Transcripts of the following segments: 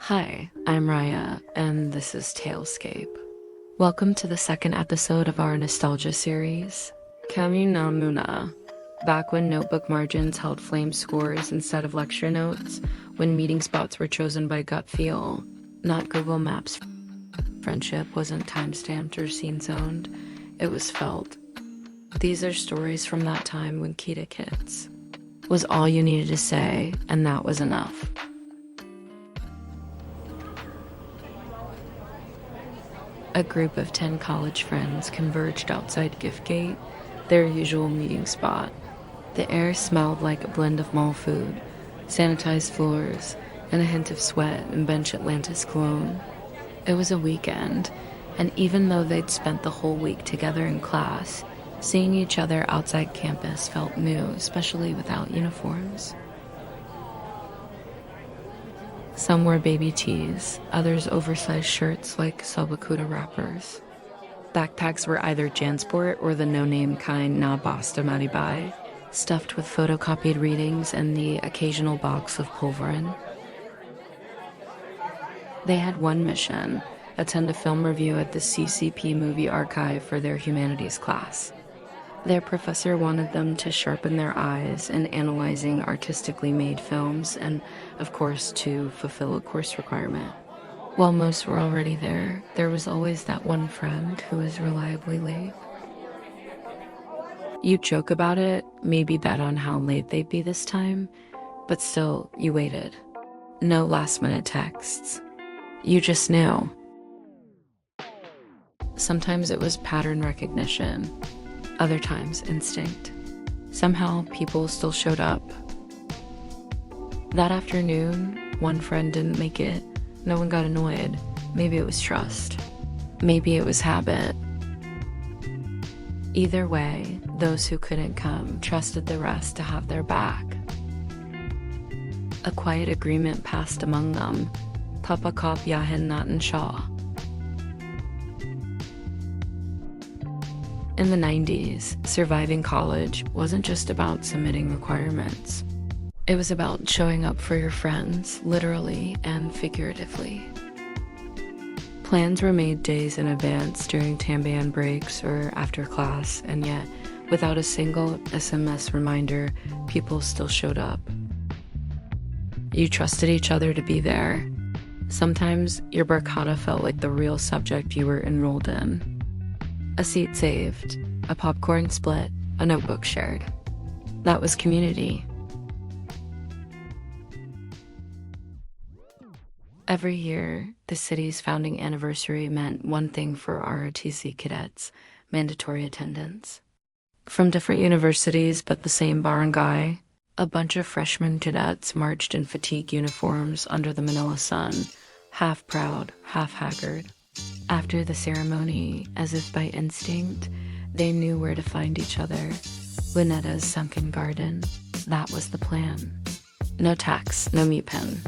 Hi, I'm Raya, and this is Talescape. Welcome to the second episode of our nostalgia series, Kami no Muna. Back when notebook margins held flame scores instead of lecture notes, when meeting spots were chosen by gut feel, not Google Maps. Friendship wasn't time-stamped or scene-zoned, it was felt. These are stories from that time when Kita Kids was all you needed to say, and that was enough. A group of 10 college friends converged outside Giftgate, their usual meeting spot. The air smelled like a blend of mall food, sanitized floors, and a hint of sweat and Bench Atlantis cologne. It was a weekend, and even though they'd spent the whole week together in class, seeing each other outside campus felt new, especially without uniforms. Some wore baby tees, others oversized shirts like Salvacuda wrappers. Backpacks were either Jansport or the no-name kind na basta maribay, stuffed with photocopied readings and the occasional box of pulverin. They had one mission: attend a film review at the CCP Movie Archive for their humanities class. Their professor wanted them to sharpen their eyes in analyzing artistically made films and, of course, to fulfill a course requirement. While most were already there was always that one friend who was reliably late. You joke about it, maybe bet on how late they'd be this time, but still, you waited. No last-minute texts. You just knew. Sometimes it was pattern recognition. Other times, instinct. Somehow, people still showed up. That afternoon, one friend didn't make it. No one got annoyed. Maybe it was trust. Maybe it was habit. Either way, those who couldn't come trusted the rest to have their back. A quiet agreement passed among them. Papa Kop Yahin Natan Shaw. In the 90s, surviving college wasn't just about submitting requirements. It was about showing up for your friends, literally and figuratively. Plans were made days in advance during Tambian breaks or after class, and yet, without a single SMS reminder, people still showed up. You trusted each other to be there. Sometimes your barkada felt like the real subject you were enrolled in. A seat saved, a popcorn split, a notebook shared. That was community. Every year, the city's founding anniversary meant one thing for ROTC cadets: mandatory attendance. From different universities but the same barangay, a bunch of freshman cadets marched in fatigue uniforms under the Manila sun, half proud, half haggard. After the ceremony, as if by instinct, they knew where to find each other. Luneta's Sunken Garden. That was the plan. No tax, no meat pen.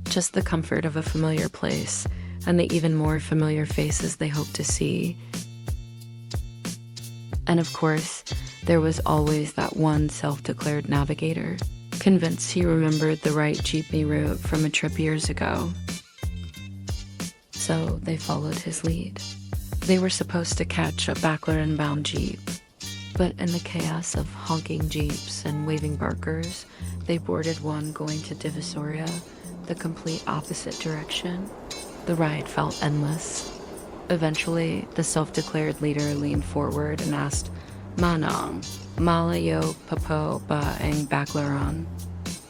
Just the comfort of a familiar place, and the even more familiar faces they hoped to see. And of course, there was always that one self-declared navigator, convinced he remembered the right jeepney route from a trip years ago. So they followed his lead. They were supposed to catch a Baclaran-bound jeep, but in the chaos of honking jeeps and waving barkers, they boarded one going to Divisoria, the complete opposite direction. The ride felt endless. Eventually, the self-declared leader leaned forward and asked, "Manong, malayo papo ba ang Baclaran?"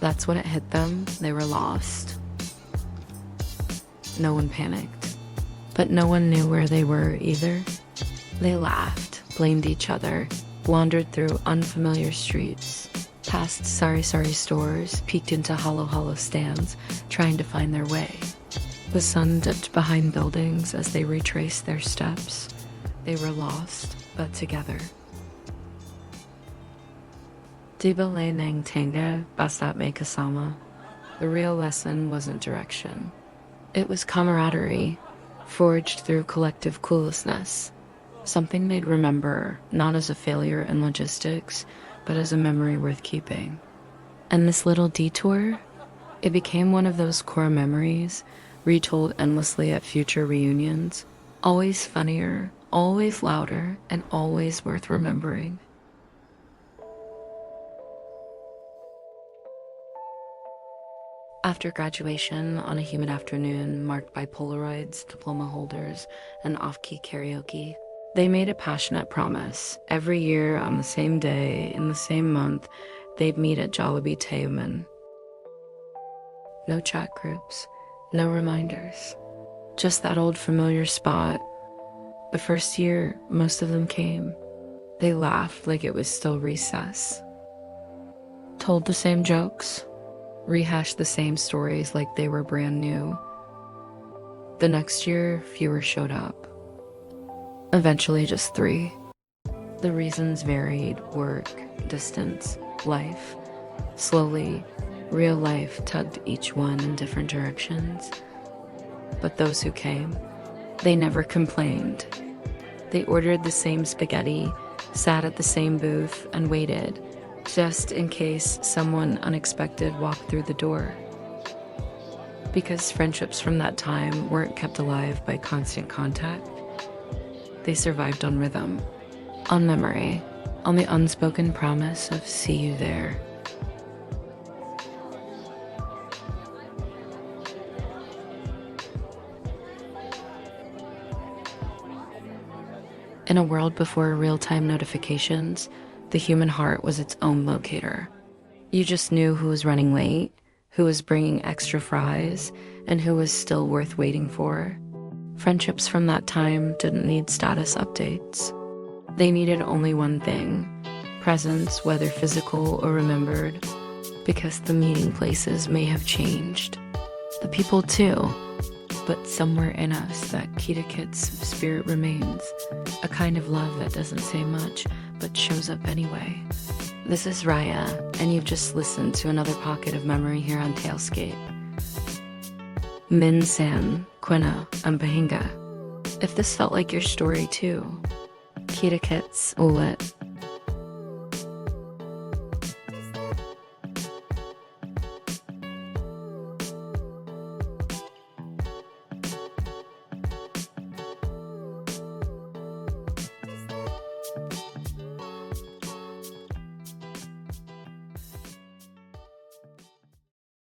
That's when it hit them. They were lost. No one panicked, but no one knew where they were either. They laughed, blamed each other, wandered through unfamiliar streets, past sari-sari stores, peeked into hollow stands, trying to find their way. The sun dipped behind buildings as they retraced their steps. They were lost, but together. Di ba lay nang tanga basta't may kasama? The real lesson wasn't direction. It was camaraderie, forged through collective cluelessness, something they'd remember not as a failure in logistics, but as a memory worth keeping. And this little detour, it became one of those core memories retold endlessly at future reunions, always funnier, always louder, and always worth remembering. After graduation, on a humid afternoon marked by Polaroids, diploma holders, and off-key karaoke, they made a passionate promise. Every year, on the same day, in the same month, they'd meet at Jollibee Tayuman. No chat groups, no reminders. Just that old familiar spot. The first year, most of them came. They laughed like it was still recess. Told the same jokes. Rehashed the same stories like they were brand new. The next year, fewer showed up. Eventually, just 3. The reasons varied: work, distance, life. Slowly, real life tugged each one in different directions. But those who came, they never complained. They ordered the same spaghetti, sat at the same booth, and waited, just in case someone unexpected walked through the door. Because friendships from that time weren't kept alive by constant contact, they survived on rhythm, on memory, on the unspoken promise of see you there. In a world before real-time notifications, the human heart was its own locator. You just knew who was running late, who was bringing extra fries, and who was still worth waiting for. Friendships from that time didn't need status updates. They needed only one thing: presence, whether physical or remembered, because the meeting places may have changed. The people too, but somewhere in us that Kita-Kit's spirit remains, a kind of love that doesn't say much, but shows up anyway. This is Raya, and you've just listened to another pocket of memory here on Talescape. Min San, Quirino, and Bahinga. If this felt like your story too, Kita-Kit's Ulit,